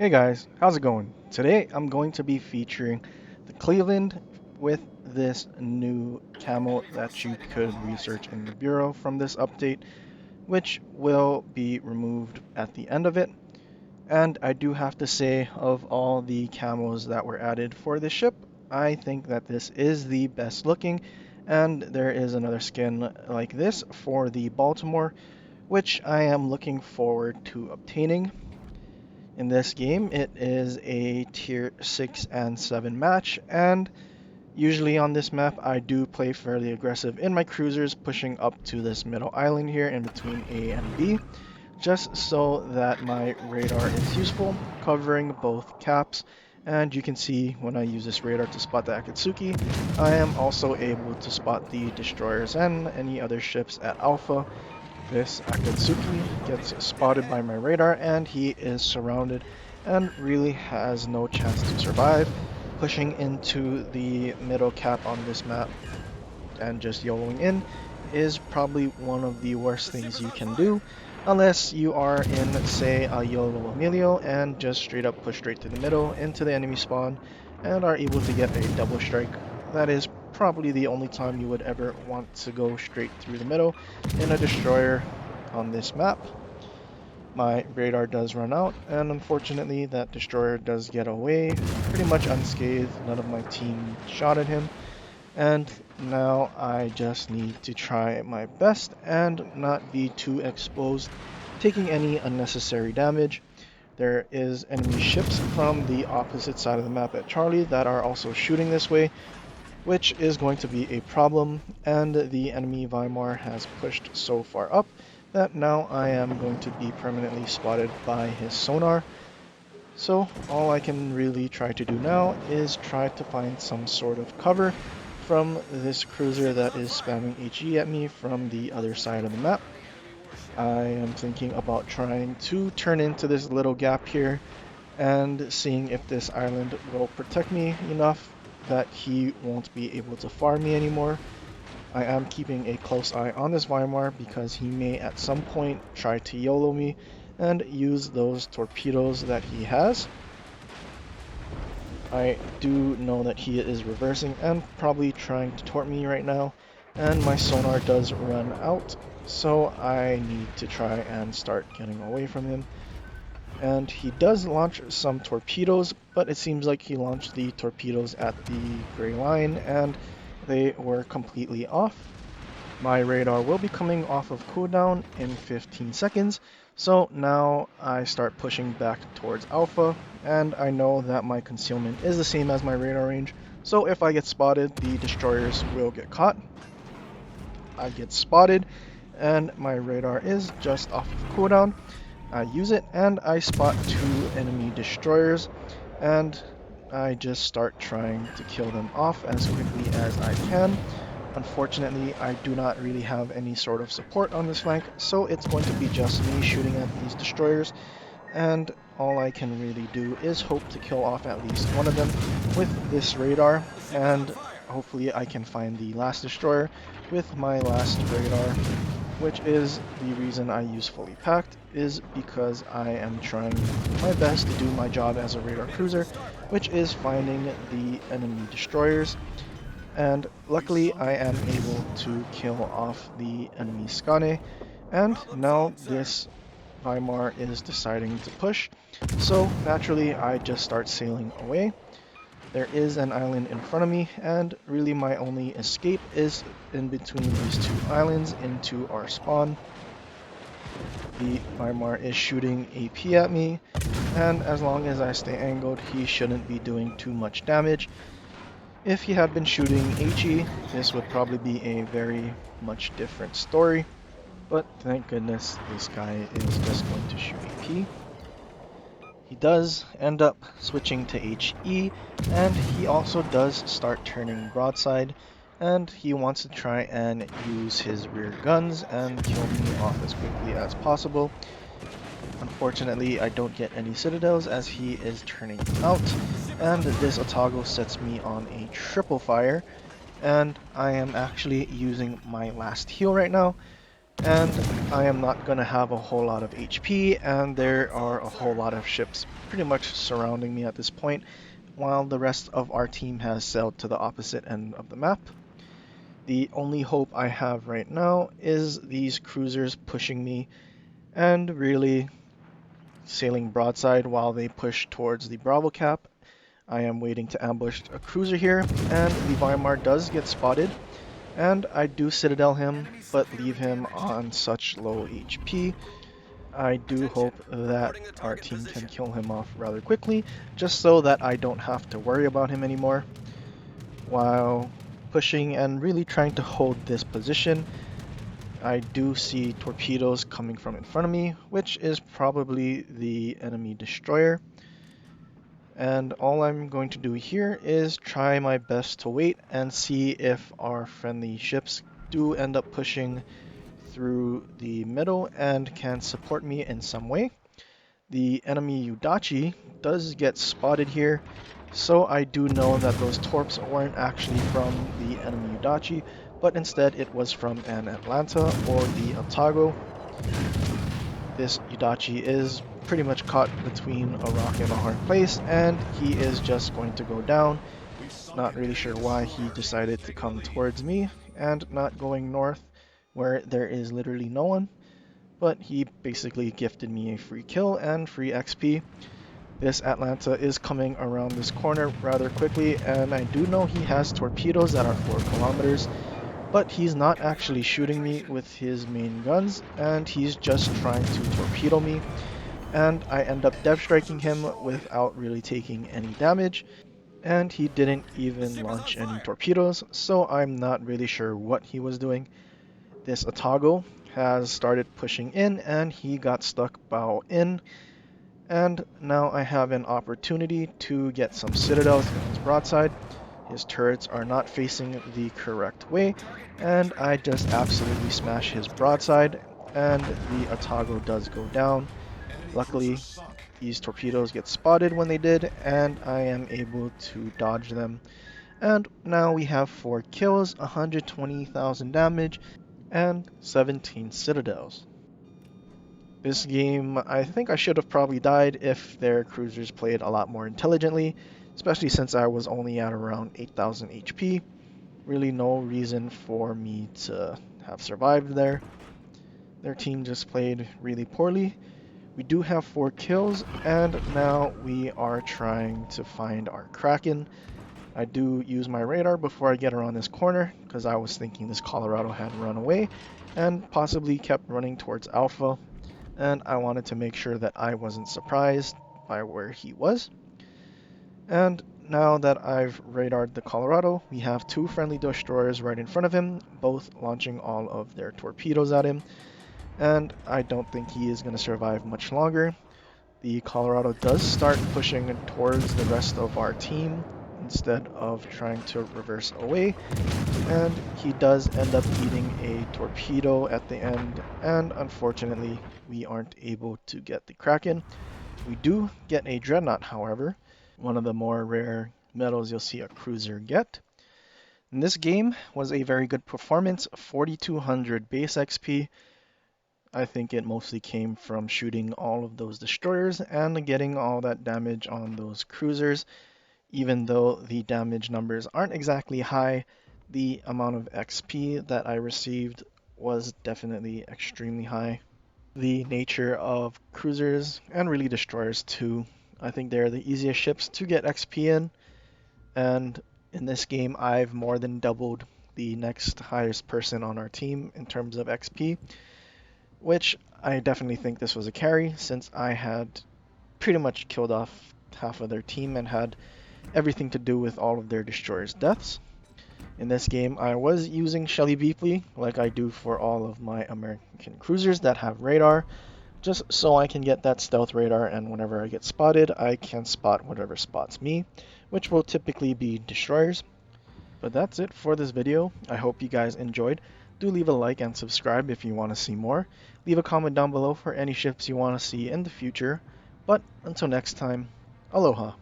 Hey guys, how's it going? Today I'm going to be featuring the Cleveland with this new camo that you could research in the bureau from this update, which will be removed at the end of it. And I do have to say, of all the camos that were added for this ship, I think that this is the best looking, and there is another skin like this for the Baltimore, which I am looking forward to obtaining. In this game, it is a tier 6 and 7 match, and usually on this map, I do play fairly aggressive in my cruisers, pushing up to this middle island here in between A and B, just so that my radar is useful, covering both caps. And you can see when I use this radar to spot the Akatsuki, I am also able to spot the destroyers and any other ships at Alpha. This Akatsuki gets spotted by my radar and he is surrounded and really has no chance to survive. Pushing into the middle cap on this map and just YOLOing in is probably one of the worst things you can do, unless you are in, say, a YOLO Emilio and just straight up push straight to the middle into the enemy spawn and are able to get a double strike. That is probably the only time you would ever want to go straight through the middle in a destroyer on this map. My radar does run out, and unfortunately that destroyer does get away pretty much unscathed. None of my team shot at him. And now I just need to try my best and not be too exposed, taking any unnecessary damage. There is enemy ships from the opposite side of the map at Charlie that are also shooting this way, which is going to be a problem, and the enemy Weimar has pushed so far up that now I am going to be permanently spotted by his sonar. So all I can really try to do now is try to find some sort of cover from this cruiser that is spamming HE at me from the other side of the map. I am thinking about trying to turn into this little gap here and seeing if this island will protect me enough that he won't be able to farm me anymore. I am keeping a close eye on this Weimar because he may at some point try to YOLO me and use those torpedoes that he has. I do know that he is reversing and probably trying to tort me right now, and my sonar does run out, so I need to try and start getting away from him. And he does launch some torpedoes, but it seems like he launched the torpedoes at the gray line and they were completely off. My radar will be coming off of cooldown in 15 seconds, so now I start pushing back towards Alpha, and I know that my concealment is the same as my radar range, so if I get spotted, the destroyers will get caught. I get spotted, and my radar is just off of cooldown. I use it, and I spot two enemy destroyers, and I just start trying to kill them off as quickly as I can. Unfortunately, I do not really have any sort of support on this flank, so it's going to be just me shooting at these destroyers, and all I can really do is hope to kill off at least one of them with this radar, and hopefully I can find the last destroyer with my last radar, which is the reason I use fully packed, is because I am trying my best to do my job as a radar cruiser, which is finding the enemy destroyers. And luckily I am able to kill off the enemy Skane, and now this Weimar is deciding to push, so naturally I just start sailing away. There is an island in front of me, and really my only escape is in between these two islands into our spawn. The Weimar is shooting AP at me, and as long as I stay angled, he shouldn't be doing too much damage. If he had been shooting HE, this would probably be a very much different story, but thank goodness this guy is just going to shoot AP. He does end up switching to HE, and he also does start turning broadside, and he wants to try and use his rear guns and kill me off as quickly as possible. Unfortunately, I don't get any citadels as he is turning out, and this Otago sets me on a triple fire, and I am actually using my last heal right now and I am not going to have a whole lot of HP, and there are a whole lot of ships pretty much surrounding me at this point, while the rest of our team has sailed to the opposite end of the map. The only hope I have right now is these cruisers pushing me and really sailing broadside while they push towards the Bravo cap. I am waiting to ambush a cruiser here, and the Weimar does get spotted, and I do citadel him, but leave him on such low HP. I do hope that our team can kill him off rather quickly, just so that I don't have to worry about him anymore. While pushing and really trying to hold this position, I do see torpedoes coming from in front of me, which is probably the enemy destroyer. And all I'm going to do here is try my best to wait and see if our friendly ships do end up pushing through the middle and can support me in some way. The enemy Udachi does get spotted here, so I do know that those torps weren't actually from the enemy Udachi, but instead it was from an Atlanta or the Otago. This Udachi is pretty much caught between a rock and a hard place, and he is just going to go down. Not really sure why he decided to come towards me and not going north where there is literally no one, but he basically gifted me a free kill and free XP. This Atlanta is coming around this corner rather quickly, and I do know he has torpedoes that are 4 kilometers, but he's not actually shooting me with his main guns, and he's just trying to torpedo me, and I end up dev striking him without really taking any damage, and he didn't even launch any torpedoes, so I'm not really sure what he was doing. This Otago has started pushing in, and he got stuck bow in, and now I have an opportunity to get some citadels in his broadside. His turrets are not facing the correct way, and I just absolutely smash his broadside, and the Otago does go down. Luckily, these torpedoes get spotted when they did, and I am able to dodge them. And now we have 4 kills, 120,000 damage, and 17 citadels. This game, I think I should have probably died if their cruisers played a lot more intelligently, especially since I was only at around 8,000 HP. Really no reason for me to have survived there. Their team just played really poorly. We do have 4 kills, and now we are trying to find our Kraken. I do use my radar before I get around this corner, because I was thinking this Colorado had run away, and possibly kept running towards Alpha, and I wanted to make sure that I wasn't surprised by where he was. And now that I've radared the Colorado, we have 2 friendly destroyers right in front of him, both launching all of their torpedoes at him, and I don't think he is going to survive much longer. The Colorado does start pushing towards the rest of our team instead of trying to reverse away, and he does end up eating a torpedo at the end, and unfortunately we aren't able to get the Kraken. We do get a Dreadnought, however, one of the more rare medals you'll see a cruiser get. And this game was a very good performance, 4,200 base XP. I think it mostly came from shooting all of those destroyers and getting all that damage on those cruisers. Even though the damage numbers aren't exactly high, the amount of XP that I received was definitely extremely high. The nature of cruisers, and really destroyers too, I think they're the easiest ships to get XP in, and in this game I've more than doubled the next highest person on our team in terms of XP, which I definitely think this was a carry, since I had pretty much killed off half of their team and had everything to do with all of their destroyers' deaths. In this game, I was using Shelly Beepley, like I do for all of my American cruisers that have radar, just so I can get that stealth radar, and whenever I get spotted, I can spot whatever spots me, which will typically be destroyers. But that's it for this video. I hope you guys enjoyed. Do leave a like and subscribe if you want to see more. Leave a comment down below for any ships you want to see in the future. But until next time, aloha.